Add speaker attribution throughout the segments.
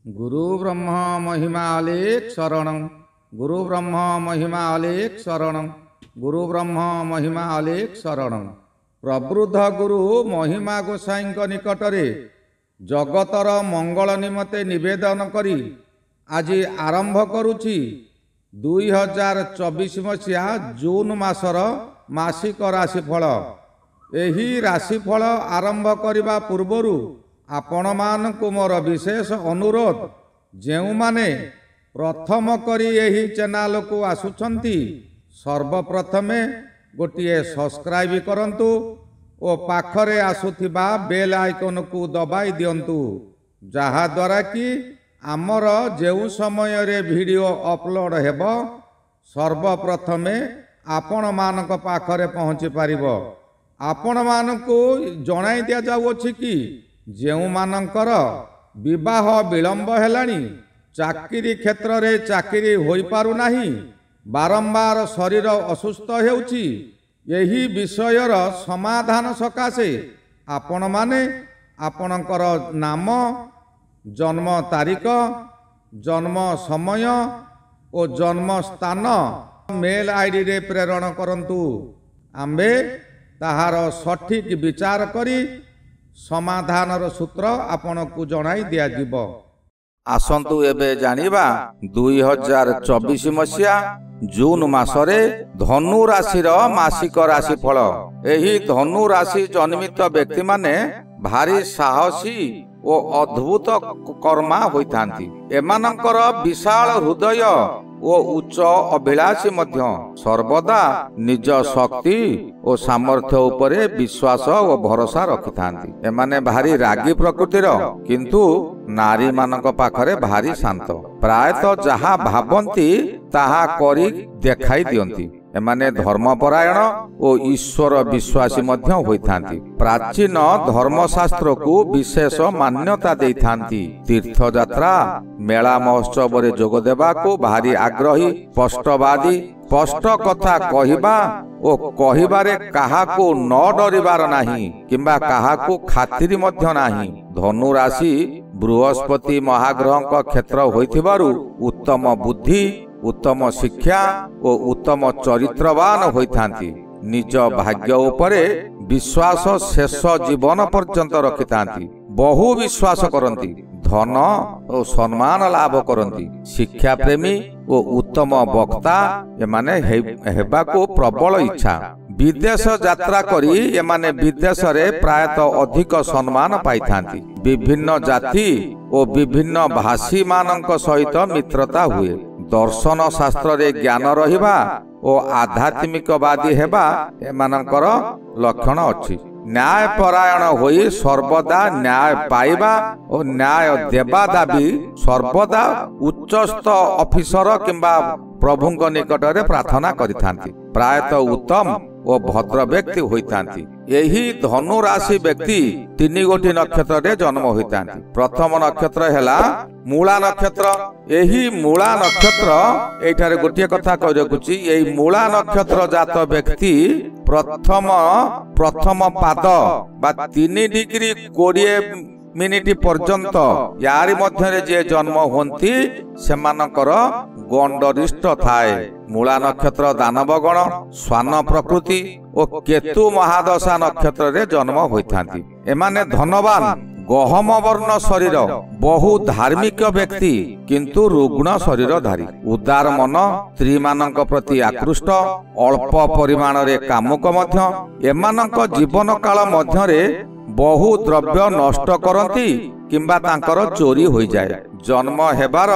Speaker 1: गुरु ब्रह्म महिमा अलेख शरणं गुरु ब्रह्म महिमा अलेख शरणं गुरु ब्रह्म महिमा अलेख शरणं। प्रबुद्ध गुरु महिमा गोसाई निकटरे जगतर मंगल निमते निवेदन करी आज आरंभ करुछि 2024 मसीहा जून मासर मासिक राशिफल। एही राशिफल आरंभ करने पूर्वरु आपण मानकु मोर विशेष अनुरोध, जेउ माने प्रथम करी एही चैनल को आसुछंती सर्वप्रथमे गोटिए सब्सक्राइब करंतु ओ पाखरे आसुथिबा बेल आइकन को दबाई दियंतु, जहा द्वारा कि आमर जेउ समय रे वीडियो अपलोड हेबो सर्वप्रथमे आपण मानक पाखरे पहुँची पारिबो। आपण मानकु जणाई दिया जाउछि कि जेउ मानकर विवाह विलंब हेलानी, चाकरी क्षेत्र रे चाकरी होई पारु नाही, बारंबार शरीर असुस्थ हेउछि, यही विषयर समाधान सकाशे आपण माने आपणकर नाम, जन्म तारीख, जन्म समय और जन्म स्थान मेल आईडी रे प्रेरण करंतु। आम्बे ताहार सठिक विचार करी समाधानर सूत्र आपण को जणाई दिया जिवो।
Speaker 2: आसंतु एबे जानिबा 2024 मसीहा जून मासरे धनु राशि मासिक राशिफल। एही धनु राशि जन्मित व्यक्ति माने भारी साहसी ओ अद्भुत कर्मा होइथांती। एमानकर विशाल हृदय ओ उच्च अभिलाषी मध्य सर्वदा निज शक्ति और सामर्थ्य उपरे विश्वास और भरोसा रखिथांती। एमाने भारी रागी प्रकृतिर, किंतु नारी मानक पाखरे भारी शांत। प्रायतः जहा भाबंती ताहा करी देखाई दियंती। एमाने धर्मपरायण और ईश्वर विश्वासी मध्य होइथांती। प्राचीन धर्मशास्त्र को विशेष मान्यता देइथांती। तीर्थ यात्रा मेला महोत्सव रे जोग देबा को भारी आग्रही, स्पष्टवादी, स्पष्ट कथा कहिबा ओ कहिबारे काहाको न डरिबार नाही किंबा काहाको खातिरी मध्य नाही। धनु राशि बृहस्पति महाग्रह क्षेत्र होइथिबारु उत्तम बुद्धि, उत्तम शिक्षा और उत्तम चरित्रवान होइथांती। निज भाग्य उपरे विश्वास शेष जीवन पर्यंत रखिथांती। बहु विश्वास करंती, धन और सम्मान लाभ करंती। शिक्षा प्रेमी और उत्तम वक्ता एमाने हेबाको प्रबल इच्छा। विदेश यात्रा करी एमाने विदेश रे प्रायतः अधिक सम्मान पाइथांती। विभिन्न जाति और विभिन्न भाषी मानक सहित मित्रता हुए। दर्शन शास्त्र रे ज्ञान रहिबा और आध्यात्मिकवादी हेबा एमानकर लक्षण अछि। न्याय परायण होई सर्वदा न्याय पाइबा और न्याय देवा दाबी सर्वदा उच्चस्थ ऑफिसर किंबा प्रभुଙ୍କ निकटरे प्रार्थना करिथांती। प्रायतः उत्तम और भद्र व्यक्ति होइथांती। एही धनु राशि व्यक्ति 3 गोटी नक्षत्र रे जन्म होइथांती। प्रथम नक्षत्र हेला मूला नक्षत्र। एही मूला नक्षत्र एठारे गोटिए कथा कहि रखुची, एही मूला नक्षत्र जात व्यक्ति प्रथम पाद बा 3 डिग्री 20 मिनिट पर्यंत यारी मध्य जे जन्म होती सेमानकर गंडरिष्ठ थाए। मूला नक्षत्र दानवगण, स्वान प्रकृति और केतु महादशा नक्षत्र रे जन्म होइथांती। एमाने धनवान, गहम वर्ण शरीर, बहु धार्मिक व्यक्ति किंतु रुग्ण शरीरधारी। उदार मन, स्त्री मानक प्रति आकृष्ट, अल्प परिमाण रे कामुक मध्य। एमानक जीवन काल मध्य रे बहु द्रव्य नष्ट करती किंबा तांकर चोरी हो जाए। जन्म हेबार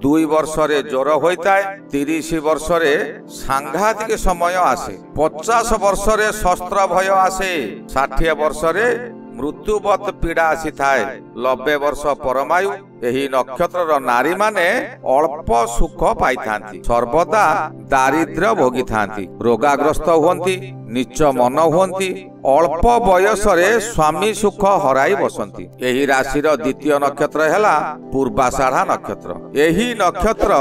Speaker 2: 2 वर्ष रे ज्वर होइताय, 30 वर्ष रे सांघातिक समय आसे, 50 वर्ष रे शस्त्र भय आसे, 60 वर्ष रे मृत्युवत पीड़ा आसी थाए, 90 वर्ष परमायु। एही नक्षत्र नारी माने अल्प सुख पाइथांती, सर्वदा दारिद्र्य भोगी थांती, रोगाग्रस्त होंती, नीच मन होंती, अल्प बयस रे स्वामी सुख हराई बसंती। एही राशिर द्वितीय नक्षत्र हेला पूर्वाषाढ़ा नक्षत्र। एही नक्षत्र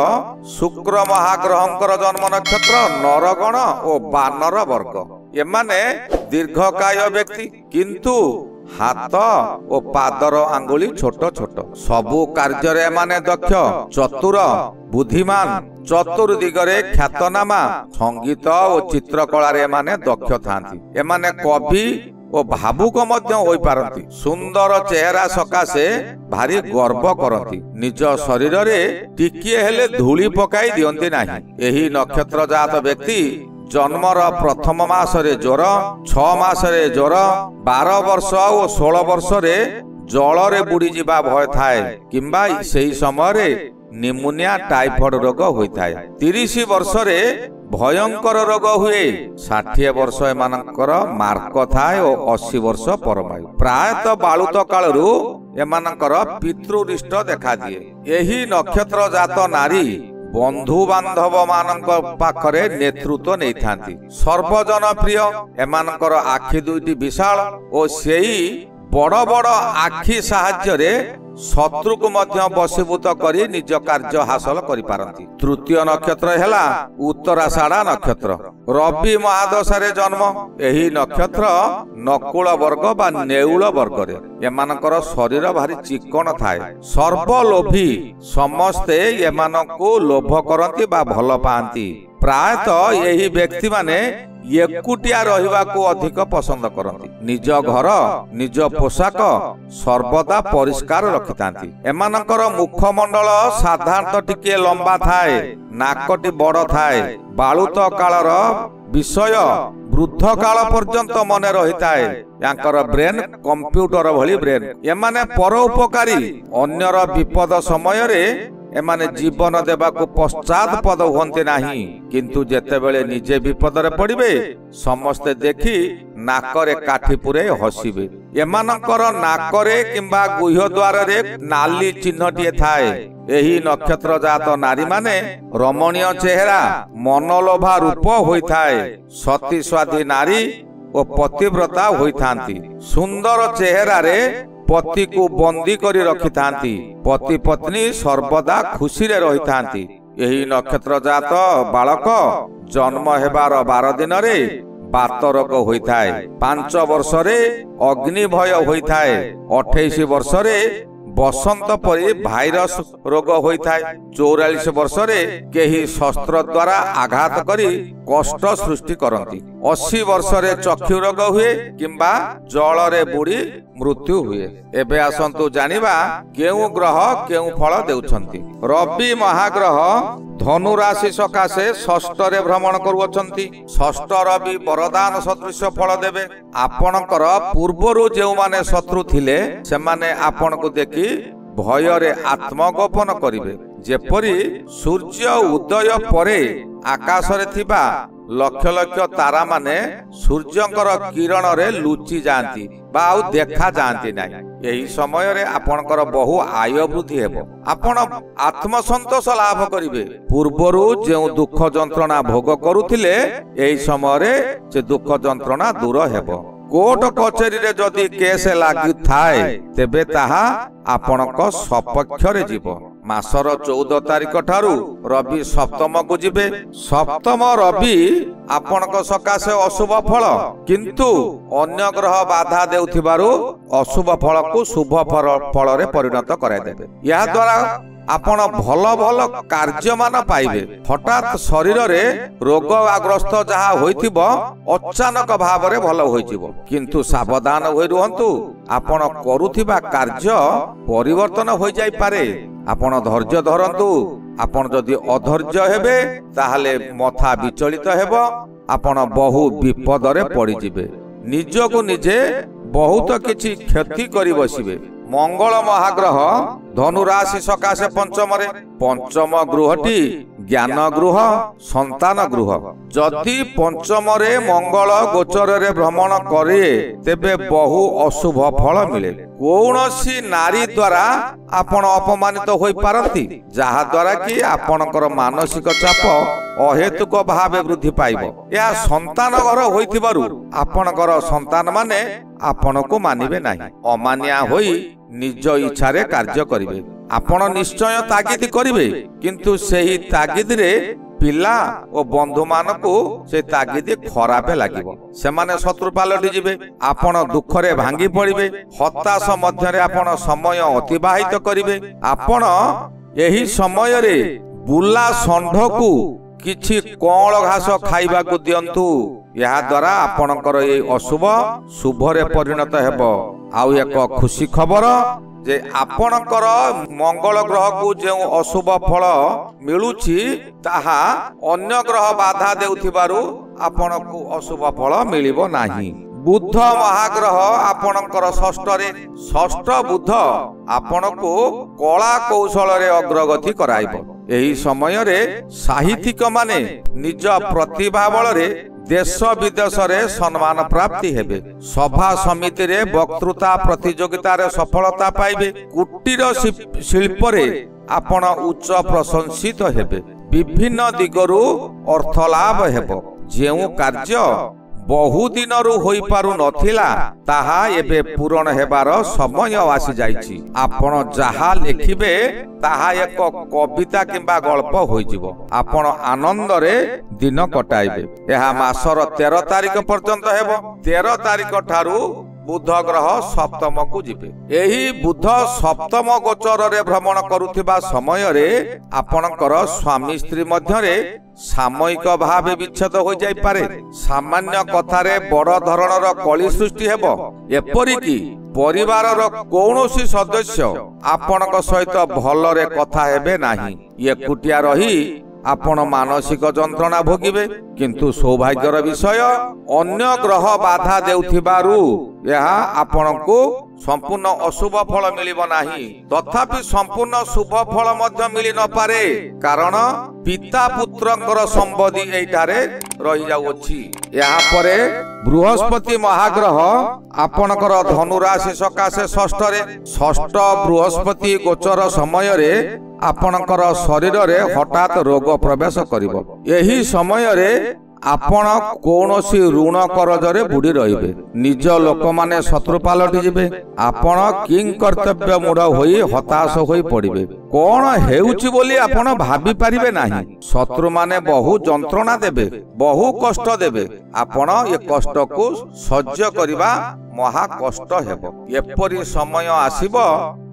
Speaker 2: शुक्र महाग्रहंकर जन्म नक्षत्र। नरगण और बानर वर्ग एमाने दीर्घकाय व्यक्ति, किंतु ହାତ ଓ ପାଦର ଆଙ୍ଗୁଳି ଛୋଟ ଛୋଟ। ସବୁ କାର୍ଯ୍ୟରେ ଏମାନେ ଦକ୍ଷ, ଚତୁର, ବୁଦ୍ଧିମାନ, ଚତୁର୍ଦିଗରେ ଖ୍ୟାତନାମା। ସଙ୍ଗୀତ ଓ ଚିତ୍ରକଳାରେ ଏମାନେ ଦକ୍ଷ ଥାନ୍ତି। ଏମାନେ କବି ଓ ଭାବୁକ ମଧ୍ୟ ହୋଇପାରନ୍ତି। ସୁନ୍ଦର ଚେହେରା ସକାଶେ ଭାରି ଗର୍ବ କରନ୍ତି। ନିଜ ଶରୀରରେ ଟିକିଏ ହେଲେ ଧୂଳି ପକାଇ ଦିଅନ୍ତି ନାହିଁ। ଏହି ନକ୍ଷତ୍ର ଜାତ ବ୍ୟକ୍ତି ଜନ୍ମର ପ୍ରଥମ ମାସରେ ଜ୍ୱର, 6 ମାସରେ ଜ୍ୱର, 12 ବର୍ଷ ଓ 16 ବର୍ଷରେ ଜଳରେ ବୁଡ଼ିଯିବା ଭୟ ଥାଏ କିମ୍ବା ସେହି ସମୟରେ ନିମୋନିଆ ଟାଇଫଏଡ୍ ରୋଗ ହୋଇଥାଏ। 30 ବର୍ଷରେ ଭୟଙ୍କର ରୋଗ ହୁଏ। 60 ବର୍ଷ ଏମାନଙ୍କର ମାର୍କ ଥାଏ ଓ 80 ବର୍ଷ ପରମାୟୁ। ପ୍ରାୟତଃ ବାଳୁତ କାଳରୁ ଏମାନଙ୍କର ପିତୃରିଷ୍ଟ ଦେଖାଦିଏ। ଏହି ନକ୍ଷତ୍ର ଜାତ ନାରୀ ବନ୍ଧୁ ବାନ୍ଧବ ମାନଙ୍କ ପାଖରେ ନେତୃତ୍ୱ ନେଇଥାନ୍ତି। ସର୍ବଜନ ପ୍ରିୟ। ଏମାନଙ୍କର ଆଖି ଦୁଇଟି ବିଶାଳ ଓ ସେଇ ବଡ଼ ବଡ଼ ଆଖି ସାହାଯ୍ୟରେ ଶତ୍ରୁକୁ ମଧ୍ୟ ବଶୀଭୂତ କରି ନିଜ କାର୍ଯ୍ୟ ହାସଲ କରିପାରନ୍ତି। ତୃତୀୟ ନକ୍ଷତ୍ର ହେଲା ଉତ୍ତରାଷାଢ଼ା ନକ୍ଷତ୍ର। ରବି ମହାଦଶାରେ ଜନ୍ମ। ଏହି ନକ୍ଷତ୍ର ନକୁଳ ବର୍ଗ ବା ନେଉଳ ବର୍ଗରେ। ଏମାନଙ୍କର ଶରୀର ଭାରି ଚିକଣ ଥାଏ। ସର୍ବଲୋଭୀ। ସମସ୍ତେ ଏମାନଙ୍କୁ ଲୋଭ କରନ୍ତି ବା ଭଲ ପାଆନ୍ତି। ପ୍ରାୟତଃ ଏହି ବ୍ୟକ୍ତିମାନେ ଏକୁଟିଆ ରହିବାକୁ ଅଧିକ ପସନ୍ଦ କରନ୍ତି। ନିଜ ଘର, ନିଜ ପୋଷାକ ସର୍ବଦା ପରିଷ୍କାର ରଖିଥାନ୍ତି। ଏମାନଙ୍କର ମୁଖମଣ୍ଡଳ ସାଧାରଣତଃ ଟିକିଏ ଲମ୍ବା ଥାଏ, ନାକଟି ବଡ଼ ଥାଏ। ବାଳୁତ କାଳର ବିଷୟ ବୃଦ୍ଧ କାଳ ପର୍ଯ୍ୟନ୍ତ ମନେ ରହିଥାଏ। ୟାଙ୍କର ବ୍ରେନ୍ କମ୍ପ୍ୟୁଟର ଭଳି ବ୍ରେନ୍। ଏମାନେ ପରୋପକାରୀ। ଅନ୍ୟର ବିପଦ ସମୟରେ ଏମାନେ ଜୀବନ ଦେବାକୁ ପଶ୍ଚାତପଦ ହୁଅନ୍ତି ନାହିଁ। କିନ୍ତୁ ଯେତେବେଳେ ନିଜେ ବିପଦରେ ପଡ଼ିବେ ସମସ୍ତେ ଦେଖି ନାକରେ କାଠି ପୁରେଇ ହସିବେ। ଏମାନଙ୍କର ନାକରେ କିମ୍ବା ଗୁହ୍ୟଦ୍ୱାରରେ ନାଲି ଚିହ୍ନଟିଏ ଥାଏ। ଏହି ନକ୍ଷତ୍ର ଜାତ ନାରୀମାନେ ରମଣୀୟ ଚେହେରା, ମନଲୋଭା ରୂପ ହୋଇଥାଏ। ସତୀ ସ୍ୱାଧୀ ନାରୀ ଓ ପତିବ୍ରତା ହୋଇଥାନ୍ତି। ସୁନ୍ଦର ଚେହେରାରେ ପତିକୁ ବନ୍ଦୀ କରି ରଖିଥାନ୍ତି। ପତି ପତ୍ନୀ ସର୍ବଦା ଖୁସିରେ ରହିଥାନ୍ତି। ଏହି ନକ୍ଷତ୍ର ଜାତ ବାଳକ ଜନ୍ମ ହେବାର 12 ଦିନରେ ବାତ ରୋଗ ହୋଇଥାଏ। 5 ବର୍ଷରେ ଅଗ୍ନି ଭୟ ହୋଇଥାଏ। 28 ବର୍ଷରେ ବସନ୍ତ ପରି ଭାଇରସ ରୋଗ ହୋଇଥାଏ। 44 ବର୍ଷରେ କେହି ଶସ୍ତ୍ର ଦ୍ୱାରା ଆଘାତ କରି କଷ୍ଟ ସୃଷ୍ଟି କରନ୍ତି। 80 ବର୍ଷରେ ଚକ୍ଷୁ ରୋଗ ହୁଏ କିମ୍ବା ଜଳରେ ବୁଡ଼ି ମୃତ୍ୟୁ ହୁଏ। ଏବେ ଆସନ୍ତୁ ଜାଣିବା କେଉଁ ଗ୍ରହ କେଉଁ ଫଳ ଦେଉଛନ୍ତି। ରବି ମହାଗ୍ରହ ଧନୁ ରାଶି ସକାଶେ ଷଷ୍ଠରେ ଭ୍ରମଣ କରୁଅଛନ୍ତି। ଷଷ୍ଠ ରବି ବରଦାନ ସଦୃଶ ଫଳ ଦେବେ। ଆପଣଙ୍କର ପୂର୍ବରୁ ଯେଉଁମାନେ ଶତ୍ରୁ ଥିଲେ ସେମାନେ ଆପଣଙ୍କୁ ଦେଖି ଭୟରେ ଆତ୍ମଗୋପନ କରିବେ। ଯେପରି ସୂର୍ଯ୍ୟ ଉଦୟ ପରେ ଆକାଶରେ ଥିବା ଲକ୍ଷ ଲକ୍ଷ ତାରାମାନେ ସୂର୍ଯ୍ୟଙ୍କର କିରଣରେ ଲୁଚି ଯାଆନ୍ତି ବା ଆଉ ଦେଖା ଯାଆନ୍ତି ନାହିଁ। ଏହି ସମୟରେ ଆପଣଙ୍କର ବହୁ ଆୟ ବୃଦ୍ଧି ହେବ। ଆପଣ ଆତ୍ମସନ୍ତୋଷ ଲାଭ କରିବେ। ପୂର୍ବରୁ ଯେଉଁ ଦୁଃଖ ଯନ୍ତ୍ରଣା ଭୋଗ କରୁଥିଲେ ଏହି ସମୟରେ ସେ ଦୁଃଖ ଯନ୍ତ୍ରଣା ଦୂର ହେବ। କୋର୍ଟ କଚେରୀରେ ଯଦି କେସ୍ ଲାଗିଥାଏ ତେବେ ତାହା ଆପଣଙ୍କ ସପକ୍ଷରେ ଯିବ। ମାସର 14 ତାରିଖ ଠାରୁ ରବି ସପ୍ତମକୁ ଯିବେ। ସପ୍ତମ ରବି ଆପଣଙ୍କ ସକାଶେ ଅଶୁଭ ଫଳ, କିନ୍ତୁ ଅନ୍ୟ ଗ୍ରହ ବାଧା ଦେଉଥିବାରୁ ଅଶୁଭ ଫଳକୁ ଶୁଭ ଫଳରେ ପରିଣତ କରାଇଦେବେ। ଏହା ଦ୍ୱାରା ଆପଣ ଭଲ ଭଲ କାର୍ଯ୍ୟମାନ ପାଇବେ। ହଠାତ୍ ଶରୀରରେ ରୋଗଗ୍ରସ୍ତ ଯାହା ହୋଇଥିବ ଅଚାନକ ଭାବରେ ଭଲ ହୋଇଯିବ। କିନ୍ତୁ ସାବଧାନ ହୋଇ ରୁହନ୍ତୁ, ଆପଣ କରୁଥିବା କାର୍ଯ୍ୟ ପରିବର୍ତ୍ତନ ହୋଇଯାଇପାରେ। ଆପଣ ଧୈର୍ଯ୍ୟ ଧରନ୍ତୁ। ଆପଣ ଯଦି ଅଧୈର୍ଯ୍ୟ ହେବେ ତାହେଲେ ମଥା ବିଚଳିତ ହେବ। ଆପଣ ବହୁ ବିପଦରେ ପଡ଼ିଯିବେ। ନିଜକୁ ନିଜେ ବହୁତ କିଛି କ୍ଷତି କରି ବସିବେ। ମଙ୍ଗଳ ମହାଗ୍ରହ ଧନୁ ରାଶି ସକାଶେ ପଞ୍ଚମରେ। ପଞ୍ଚମ ଗୃହଟି ଜ୍ଞାନ ଗୃହ, ସନ୍ତାନ ଗୃହ। ଯଦି ପଞ୍ଚମରେ ମଙ୍ଗଳ ଗୋଚରରେ ଭ୍ରମଣ କରେ ତେବେ ବହୁ ଅଶୁଭ ଫଳ ମିଳେ। କୌଣସି ନାରୀ ଦ୍ୱାରା ଆପଣ ଅପମାନିତ ହୋଇପାରନ୍ତି, ଯାହା ଦ୍ୱାରା କି ଆପଣଙ୍କର ମାନସିକ ଚାପ ଅହେତୁକ ଭାବେ ବୃଦ୍ଧି ପାଇବ। ଏହା ସନ୍ତାନ ଘର ହୋଇଥିବାରୁ ଆପଣଙ୍କର ସନ୍ତାନ ମାନେ ଆପଣଙ୍କୁ ମାନିବେ ନାହିଁ। ଅମାନିଆ ହୋଇ ନିଜ ଇଚ୍ଛାରେ କାର୍ଯ୍ୟ କରିବେ। ଆପଣ ନିଶ୍ଚୟ ତାଗିଦ କରିବେ, କିନ୍ତୁ ସେହି ତାଗିଦରେ ପିଲା ଓ ବନ୍ଧୁ ମାନଙ୍କୁ ସେ ତାଗିଦ ଖରାପ ଲାଗିବ। ସେମାନେ ଶତ୍ରୁ ପାଲଟି ଯିବେ। ଆପଣ ଦୁଃଖରେ ଭାଙ୍ଗି ପଡ଼ିବେ। ହତାଶ ମଧ୍ୟରେ ଆପଣ ସମୟ ଅତିବାହିତ କରିବେ। ଆପଣ ଏହି ସମୟରେ ବୁଲା ଷଣ୍ଢକୁ କିଛି କଅଁଳ ଘାସ ଖାଇବାକୁ ଦିଅନ୍ତୁ। ଏହା ଦ୍ୱାରା ଆପଣଙ୍କର ଏହି ଅଶୁଭ ଶୁଭରେ ପରିଣତ ହେବ। ଆଉ ଏକ ଖୁସି ଖବର ଯେ ଆପଣଙ୍କର ମଙ୍ଗଳ ଗ୍ରହକୁ ଯେଉଁ ଅଶୁଭ ଫଳ ମିଳୁଛି ତାହା ଅନ୍ୟ ଗ୍ରହ ବାଧା ଦେଉଥିବାରୁ ଆପଣଙ୍କୁ ଅଶୁଭ ଫଳ ମିଳିବ ନାହିଁ। ବୁଧ ମହାଗ୍ରହ ଆପଣଙ୍କର ଷଷ୍ଠରେ। ଷଷ୍ଠ ବୁଧ ଆପଣଙ୍କୁ କଳା କୌଶଳରେ ଅଗ୍ରଗତି କରାଇବ। ଏହି ସମୟରେ ସାହିତ୍ୟିକ ମାନେ ନିଜ ପ୍ରତିଭା ବଳରେ ଦେଶ ବିଦେଶରେ ସମ୍ମାନ ପ୍ରାପ୍ତି ହେବେ। ସଭା ସମିତିରେ ବକ୍ତୃତା ପ୍ରତିଯୋଗିତାରେ ସଫଳତା ପାଇବେ। କୁଟୀର ଶିଳ୍ପରେ ଆପଣ ଉଚ୍ଚ ପ୍ରଶଂସିତ ହେବେ। ବିଭିନ୍ନ ଦିଗରୁ ଅର୍ଥ ଲାଭ ହେବ। ଯେଉଁ କାର୍ଯ୍ୟ ବହୁଦିନରୁ ହୋଇପାରୁ ନଥିଲା ତାହା ଏବେ ପୂରଣ ହେବାର ସମୟ ଆସିଯାଇଛି। ଆପଣ ଯାହା ଲେଖିବେ ତାହା ଏକ କବିତା କିମ୍ବା ଗଳ୍ପ ହୋଇଯିବ। ଆପଣ ଆନନ୍ଦରେ ଦିନ କଟାଇବେ। ଏହା ମାସର 13 ତାରିଖ ପର୍ଯ୍ୟନ୍ତ ହେବ। 13 ତାରିଖ ଠାରୁ ବୁଧ ଗ୍ରହ ସପ୍ତମକୁ ଯିବେ। ଏହି ବୁଧ ସପ୍ତମ ଗୋଚରରେ ଭ୍ରମଣ କରୁଥିବା ସମୟରେ ଆପଣଙ୍କର ସ୍ୱାମୀ ସ୍ତ୍ରୀ ମଧ୍ୟରେ ସାମୟିକ ଭାବେ ବିଚ୍ଛେଦ ହୋଇଯାଇପାରେ। ସାମାନ୍ୟ କଥାରେ ବଡ଼ ଧରଣର କଳି ସୃଷ୍ଟି ହେବ। ଏପରିକି ପରିବାରର କୌଣସି ସଦସ୍ୟ ଆପଣଙ୍କ ସହିତ ଭଲରେ କଥା ହେବେ ନାହିଁ। ଏକୁଟିଆ ରହି ଆପଣ ମାନସିକ ଯନ୍ତ୍ରଣା ଭୋଗିବେ। କିନ୍ତୁ ସୌଭାଗ୍ୟର ବିଷୟ ଅନ୍ୟ ଗ୍ରହ ବାଧା ଦେଉଥିବାରୁ ଏହା ଆପଣଙ୍କୁ ସମ୍ପୂର୍ଣ୍ଣ ଅଶୁଭ ଫଳ ମିଳିବ ନାହିଁ। ତଥାପି ସମ୍ପୂର୍ଣ୍ଣ ଶୁଭ ଫଳ ମଧ୍ୟ ମିଳି ନପାରେ, କାରଣ ପିତା ପୁତ୍ରଙ୍କର ସମ୍ବନ୍ଧି ଏଇଠାରେ ରହିଯାଉଅଛି। ଏହାପରେ ବୃହସ୍ପତି ମହାଗ୍ରହ ଆପଣଙ୍କର ଧନୁରାଶି ସକାଶେ ଷଷ୍ଠରେ। ଷଷ୍ଠ ବୃହସ୍ପତି ଗୋଚର ସମୟରେ ଆପଣଙ୍କର ଶରୀରରେ ହଠାତ୍ ରୋଗ ପ୍ରବେଶ କରିବ। ଏହି ସମୟରେ ଆପଣ କୌଣସି ଋଣ କରଜରେ ବୁଡ଼ି ରହିବେ। ନିଜ ଲୋକମାନେ ଶତ୍ରୁ ପାଲଟି ଯିବେ। ଆପଣ କିଂ କର୍ତ୍ତବ୍ୟ ମୂଢ଼ ହୋଇ ହତାଶ ହୋଇ ପଡ଼ିବେ। କଣ ହେଉଛି ବୋଲି ଆପଣ ଭାବି ପାରିବେ ନାହିଁ। ଶତ୍ରୁମାନେ ବହୁ ଯନ୍ତ୍ରଣା ଦେବେ, ବହୁ କଷ୍ଟ ଦେବେ। ଆପଣ ଏ କଷ୍ଟକୁ ସହ୍ୟ କରିବା ମହା କଷ୍ଟ ହେବ। ଏପରି ସମୟ ଆସିବ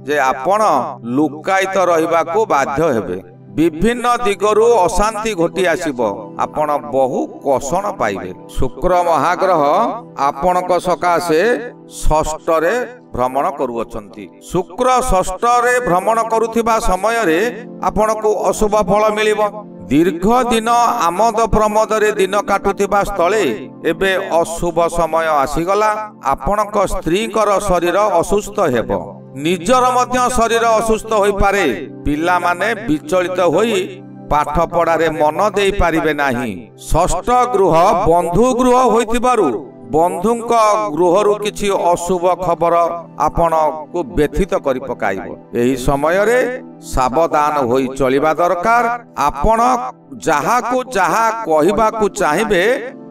Speaker 2: ଯେ ଆପଣ ଲୁକାୟିତ ରହିବାକୁ ବାଧ୍ୟ ହେବେ। ବିଭିନ୍ନ ଦିଗରୁ ଅଶାନ୍ତି ଘଟି ଆସିବ। ଆପଣ ବହୁ କଷଣ ପାଇବେ। ଶୁକ୍ର ମହାଗ୍ରହ ଆପଣଙ୍କ ସକାଶେ ଷଷ୍ଠରେ ଭ୍ରମଣ କରୁଅଛନ୍ତି। ଶୁକ୍ର ଷଷ୍ଠରେ ଭ୍ରମଣ କରୁଥିବା ସମୟରେ ଆପଣଙ୍କୁ ଅଶୁଭ ଫଳ ମିଳିବ। ଦୀର୍ଘ ଦିନ ଆମୋଦ ପ୍ରମୋଦରେ ଦିନ କାଟୁଥିବା ସ୍ଥଳେ ଏବେ ଅଶୁଭ ସମୟ ଆସିଗଲା। ଆପଣଙ୍କ ସ୍ତ୍ରୀଙ୍କର ଶରୀର ଅସୁସ୍ଥ ହେବ। ନିଜର ମଧ୍ୟ ଶରୀର ଅସୁସ୍ଥ ହୋଇପାରେ। ପିଲାମାନେ ବିଚଳିତ ହୋଇ ପାଠ ପଢ଼ାରେ ମନ ଦେଇ ପାରିବେ ନାହିଁ। ଷଷ୍ଠ ଗୃହ ବନ୍ଧୁ ଗୃହ ହୋଇଥିବାରୁ ବନ୍ଧୁଙ୍କ ଗୃହରୁ କିଛି ଅଶୁଭ ଖବର ଆପଣଙ୍କୁ ବ୍ୟଥିତ କରି ପକାଇବ। ଏହି ସମୟରେ ସାବଧାନ ହୋଇ ଚଳିବା ଦରକାର। ଆପଣ ଯାହାକୁ ଯାହା କହିବାକୁ ଚାହିଁବେ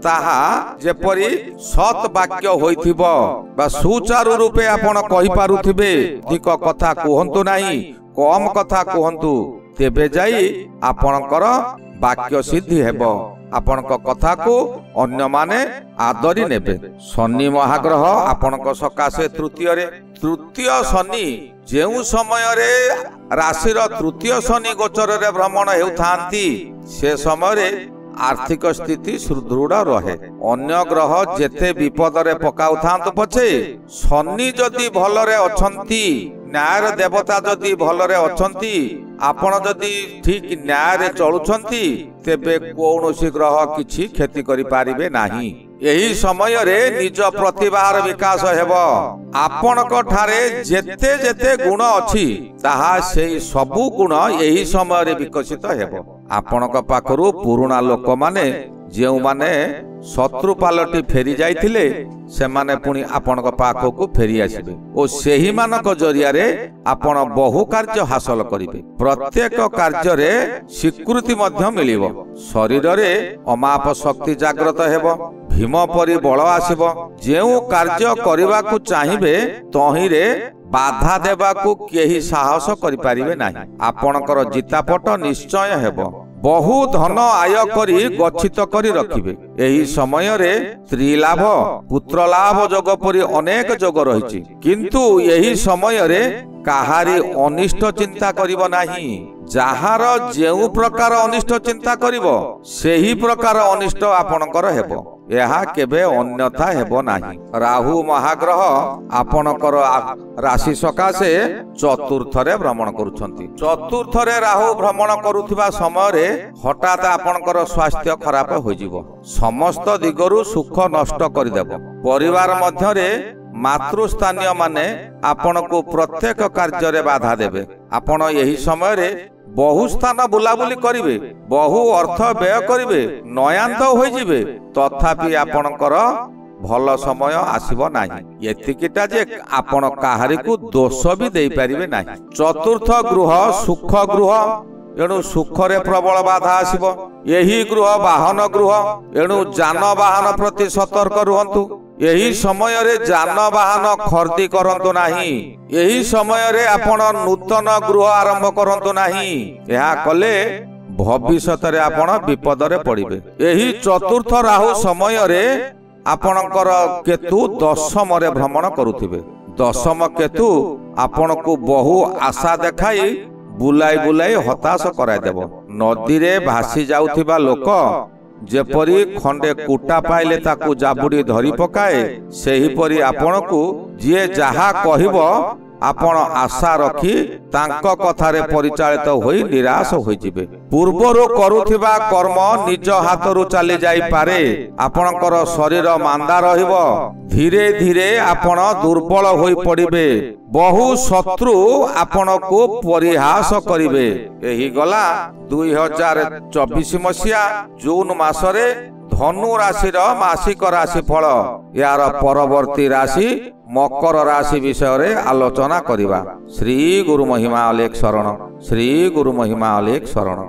Speaker 2: ତାହା ଯେପରି ସତ୍ ବାକ୍ୟ ହୋଇଥିବ ବା ସୁଚାରୁ ରୂପେ ଆପଣ କହିପାରୁଥିବେ। ଅଧିକ କଥା କୁହନ୍ତୁ ନାହିଁ, କମ କଥା କୁହନ୍ତୁ, ତେବେ ଯାଇ ଆପଣଙ୍କର ବାକ୍ୟ ସିଦ୍ଧି ହେବ। ଆପଣଙ୍କ କଥାକୁ ଅନ୍ୟମାନେ ଆଦରି ନେବେ। ଶନି ମହାଗ୍ରହ ଆପଣଙ୍କ ସକାଶେ ତୃତୀୟରେ। ତୃତୀୟ ଶନି ଯେଉଁ ସମୟରେ ରାଶିର ତୃତୀୟ ଶନି ଗୋଚରରେ ଭ୍ରମଣ ହେଉଥାନ୍ତି ସେ ସମୟରେ ଆର୍ଥିକ ସ୍ଥିତି ସୁଦୃଢ଼ ରହେ। ଅନ୍ୟ ଗ୍ରହ ଯେତେ ବିପଦରେ ପକାଉଥାନ୍ତୁ ପଛେ ଶନି ଯଦି ଭଲରେ ଅଛନ୍ତି, ନ୍ୟାୟର ଦେବତା ଯଦି ଭଲରେ ଅଛନ୍ତି, ଆପଣ ଯଦି ଠିକ ନ୍ୟାୟରେ ଚଳୁଛନ୍ତି, ତେବେ କୌଣସି ଗ୍ରହ କିଛି କ୍ଷତି କରିପାରିବେ ନାହିଁ। ଏହି ସମୟରେ ନିଜ ପ୍ରତିଭାର ବିକାଶ ହେବ। ଆପଣଙ୍କ ଠାରେ ଯେତେ ଯେତେ ଗୁଣ ଅଛି ତାହା ସେଇ ସବୁ ଗୁଣ ଏହି ସମୟରେ ବିକଶିତ ହେବ। ଆପଣଙ୍କ ପାଖରୁ ପୁରୁଣା ଲୋକମାନେ ଯେଉଁମାନେ ଶତ୍ରୁ ପାଲଟି ଫେରି ଯାଇଥିଲେ ସେମାନେ ପୁଣି ଆପଣଙ୍କ ପାଖକୁ ଫେରି ଆସିବେ ଓ ସେହିମାନଙ୍କ ଜରିଆରେ ଆପଣ ବହୁ କାର୍ଯ୍ୟ ହାସଲ କରିବେ। ପ୍ରତ୍ୟେକ କାର୍ଯ୍ୟରେ ସ୍ୱୀକୃତି ମଧ୍ୟ ମିଳିବ। ଶରୀରରେ ଅମାପ ଶକ୍ତି ଜାଗ୍ରତ ହେବ। ଭୀମ ପରି ବଳ ଆସିବ। ଯେଉଁ କାର୍ଯ୍ୟ କରିବାକୁ ଚାହିଁବେ ତହିଁରେ ବାଧା ଦେବାକୁ କେହି ସାହସ କରିପାରିବେ ନାହିଁ। ଆପଣଙ୍କର ଜିତାପଟ ନିଶ୍ଚୟ ହେବ। ବହୁ ଧନ ଆୟ କରି ଗଚ୍ଛିତ କରି ରଖିବେ। ଏହି ସମୟରେ ସ୍ତ୍ରୀ ଲାଭ, ପୁତ୍ର ଲାଭ ଯୋଗ ପରି ଅନେକ ଯୋଗ ରହିଛି। କିନ୍ତୁ ଏହି ସମୟରେ କାହାରି ଅନିଷ୍ଟ ଚିନ୍ତା କରିବ ନାହିଁ। ଯାହାର ଯେଉଁ ପ୍ରକାର ଅନିଷ୍ଟ ଚିନ୍ତା କରିବ ସେହି ପ୍ରକାର ଅନିଷ୍ଟ ଆପଣଙ୍କର ହେବ, ଏହା କେବେ ଅନ୍ୟଥା ହେବ ନାହିଁ। ରାହୁ ମହାଗ୍ରହ ଆପଣଙ୍କର ରାଶି ସକାଶେ ଚତୁର୍ଥରେ ଭ୍ରମଣ କରୁଛନ୍ତି। ଚତୁର୍ଥରେ ରାହୁ ଭ୍ରମଣ କରୁଥିବା ସମୟରେ ହଠାତ୍ ଆପଣଙ୍କର ସ୍ୱାସ୍ଥ୍ୟ ଖରାପ ହୋଇଯିବ, ସମସ୍ତ ଦିଗରୁ ସୁଖ ନଷ୍ଟ କରିଦେବ। ପରିବାର ମଧ୍ୟରେ ମାତୃସ୍ଥାନୀୟ ମାନେ ଆପଣଙ୍କୁ ପ୍ରତ୍ୟେକ କାର୍ଯ୍ୟରେ ବାଧା ଦେବେ। ଆପଣ ଏହି ସମୟରେ ବହୁ ସ୍ଥାନ ବୁଲାବୁଲି କରିବେ, ବହୁ ଅର୍ଥ ବ୍ୟୟ କରିବେ, ନୟାନ୍ତ ହୋଇଯିବେ, ତଥାପି ଆପଣଙ୍କର ଭଲ ସମୟ ଆସିବ ନାହିଁ। ଏତିକିଟା ଯେ ଆପଣ କାହାରିକୁ ଦୋଷ ବି ଦେଇପାରିବେ ନାହିଁ। ଚତୁର୍ଥ ଗୃହ ସୁଖ ଗୃହ, ଏଣୁ ସୁଖରେ ପ୍ରବଳ ବାଧା ଆସିବ। ଏହି ଗୃହ ବାହନ ଗୃହ, ଏଣୁ ଯାନବାହନ ପ୍ରତି ସତର୍କ ରୁହନ୍ତୁ। ଏହି ସମୟରେ ଯାନବାହନ ଖର୍ଦି କରନ୍ତୁ ନାହିଁ। ଏହି ସମୟରେ ଆପଣ ନୂତନ ଗୃହ ଆରମ୍ଭ କରନ୍ତୁ ନାହିଁ। ଏହା କଲେ ଭବିଷ୍ୟତରେ ଆପଣ ବିପଦରେ ପଡ଼ିବେ। ଏହି ଚତୁର୍ଥ ରାହୁ ସମୟରେ ଆପଣଙ୍କର କେତୁ ଦଶମରେ ଭ୍ରମଣ କରୁଥିବେ। ଦଶମ କେତୁ ଆପଣଙ୍କୁ ବହୁ ଆଶା ଦେଖାଇ ବୁଲାଇ ବୁଲାଇ ହତାଶ କରାଇଦେବ। ନଦୀରେ ଭାସି ଯାଉଥିବା ଲୋକ ଯେପରି ଖଣ୍ଡେ କୁଟା ପାଇଲେ ତାକୁ ଜାବୁଡ଼ି ଧରି ପକାଏ, ସେହିପରି ଆପଣଙ୍କୁ ଯିଏ ଯାହା କହିବ ଆପଣ ଆଶା ରଖି ତାଙ୍କ କଥାରେ ପରିଚାଳିତ ହୋଇ ନିରାଶ ହୋଇଯିବେ। ପୂର୍ବରୁ କରୁଥିବା କର୍ମ ନିଜ ହାତରୁ ଚାଲି ଯାଇପାରେ। ଆପଣଙ୍କର ଶରୀର ମାନ୍ଦା ରହିବ। ଧୀରେ ଧୀରେ ଆପଣ ଦୁର୍ବଳ ହୋଇ ପଡ଼ିବେ। ବହୁ ଶତ୍ରୁ ଆପଣଙ୍କୁ ପରିହାସ କରିବେ। ଏହି ଗଲା 2024 ମସିହା ଜୁନ ମାସରେ ଧନୁ ରାଶିର ମାସିକ ରାଶି ଫଳ। ଏହାର ପରବର୍ତ୍ତୀ ରାଶି ମକର ରାଶି ବିଷୟରେ ଆଲୋଚନା କରିବା। ଶ୍ରୀ ଗୁରୁ ମହିମା ଅଲେଖ ଶରଣ। ଶ୍ରୀ ଗୁରୁ ମହିମା ଅଲେଖ ଶରଣ।